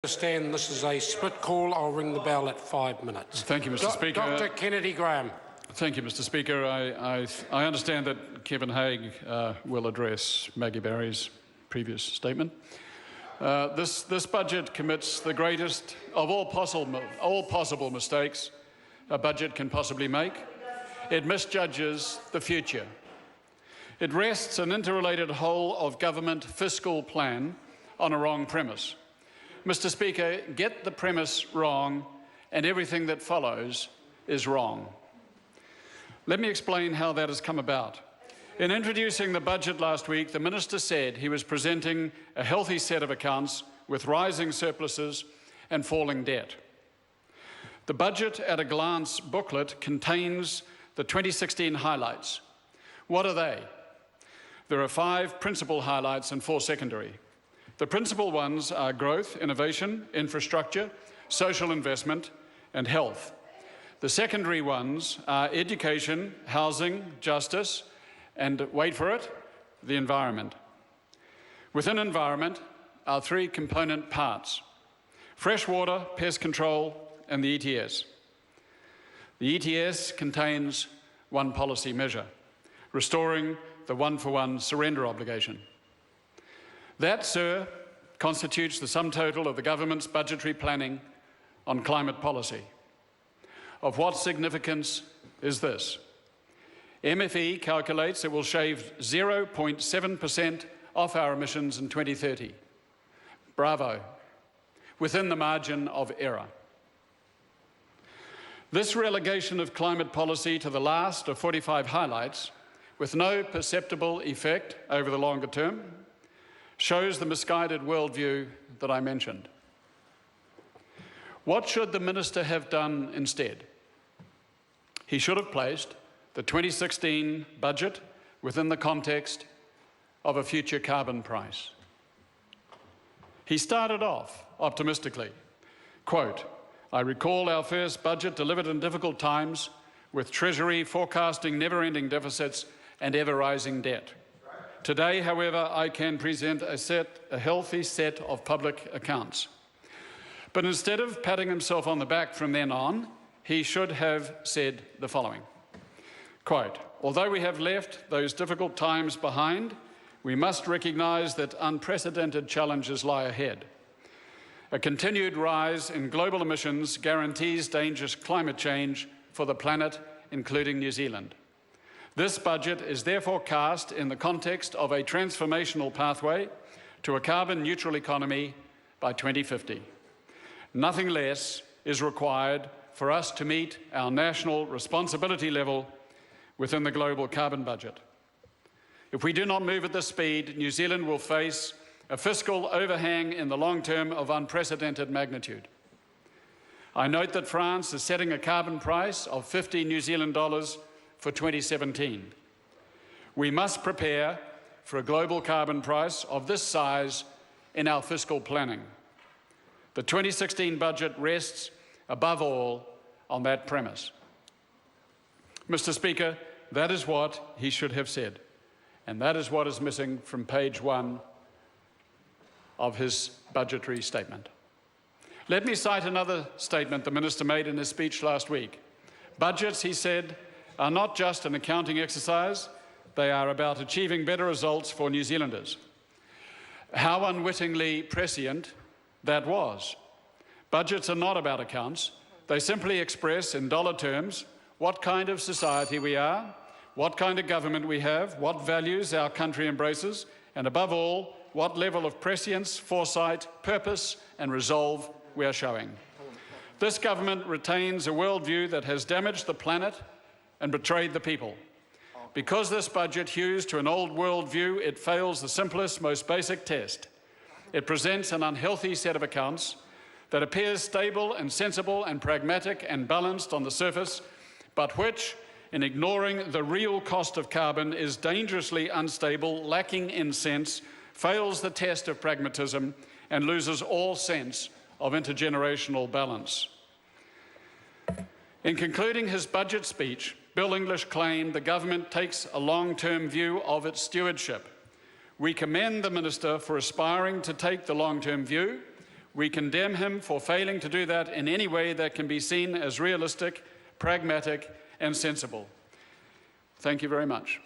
Understand this is a split call. I'll ring the bell at 5 minutes. Thank you, Mr. Speaker. Dr. Kennedy Graham. Thank you, Mr. Speaker. I understand that Kevin Haigh will address Maggie Barry's previous statement. This budget commits the greatest of all possible mistakes a budget can possibly make. It misjudges the future. It rests an interrelated whole of government fiscal plan on a wrong premise. Mr. Speaker, get the premise wrong and everything that follows is wrong. Let me explain how that has come about. In introducing the budget last week, the Minister said he was presenting a healthy set of accounts with rising surpluses and falling debt. The Budget at a Glance booklet contains the 2016 highlights. What are they? There are 5 principal highlights and 4 secondary. The principal ones are growth, innovation, infrastructure, social investment, and health. The secondary ones are education, housing, justice, and, wait for it, the environment. Within environment are 3 component parts: fresh water, pest control, and the ETS. The ETS contains 1 policy measure, restoring the 1-for-1 surrender obligation. That, sir, constitutes the sum total of the government's budgetary planning on climate policy. Of what significance is this? MFE calculates it will shave 0.7% off our emissions in 2030. Bravo. Within the margin of error. This relegation of climate policy to the last of 45 highlights, with no perceptible effect over the longer term, shows the misguided worldview that I mentioned. What should the Minister have done instead? He should have placed the 2016 budget within the context of a future carbon price. He started off optimistically, quote, "I recall our first budget delivered in difficult times with Treasury forecasting never-ending deficits and ever-rising debt. Today, however, I can present a healthy set of public accounts." But instead of patting himself on the back from then on, he should have said the following, quote, "Although we have left those difficult times behind, we must recognise that unprecedented challenges lie ahead. A continued rise in global emissions guarantees dangerous climate change for the planet, including New Zealand. This budget is therefore cast in the context of a transformational pathway to a carbon-neutral economy by 2050. Nothing less is required for us to meet our national responsibility level within the global carbon budget. If we do not move at this speed, New Zealand will face a fiscal overhang in the long term of unprecedented magnitude. I note that France is setting a carbon price of 50 New Zealand dollars for 2017. We must prepare for a global carbon price of this size in our fiscal planning. The 2016 budget rests, above all, on that premise. Mr. Speaker, that is what he should have said, and that is what is missing from page 1 of his budgetary statement. Let me cite another statement the Minister made in his speech last week. Budgets, he said, are not just an accounting exercise, they are about achieving better results for New Zealanders. How unwittingly prescient that was. Budgets are not about accounts. They simply express in dollar terms what kind of society we are, what kind of government we have, what values our country embraces, and above all, what level of prescience, foresight, purpose and resolve we are showing. This government retains a worldview that has damaged the planet and betrayed the people. Because this budget hews to an old worldview, it fails the simplest, most basic test. It presents an unhealthy set of accounts that appears stable and sensible and pragmatic and balanced on the surface, but which, in ignoring the real cost of carbon, is dangerously unstable, lacking in sense, fails the test of pragmatism, and loses all sense of intergenerational balance. In concluding his budget speech, Bill English claimed the government takes a long-term view of its stewardship. We commend the Minister for aspiring to take the long-term view. We condemn him for failing to do that in any way that can be seen as realistic, pragmatic, and sensible. Thank you very much.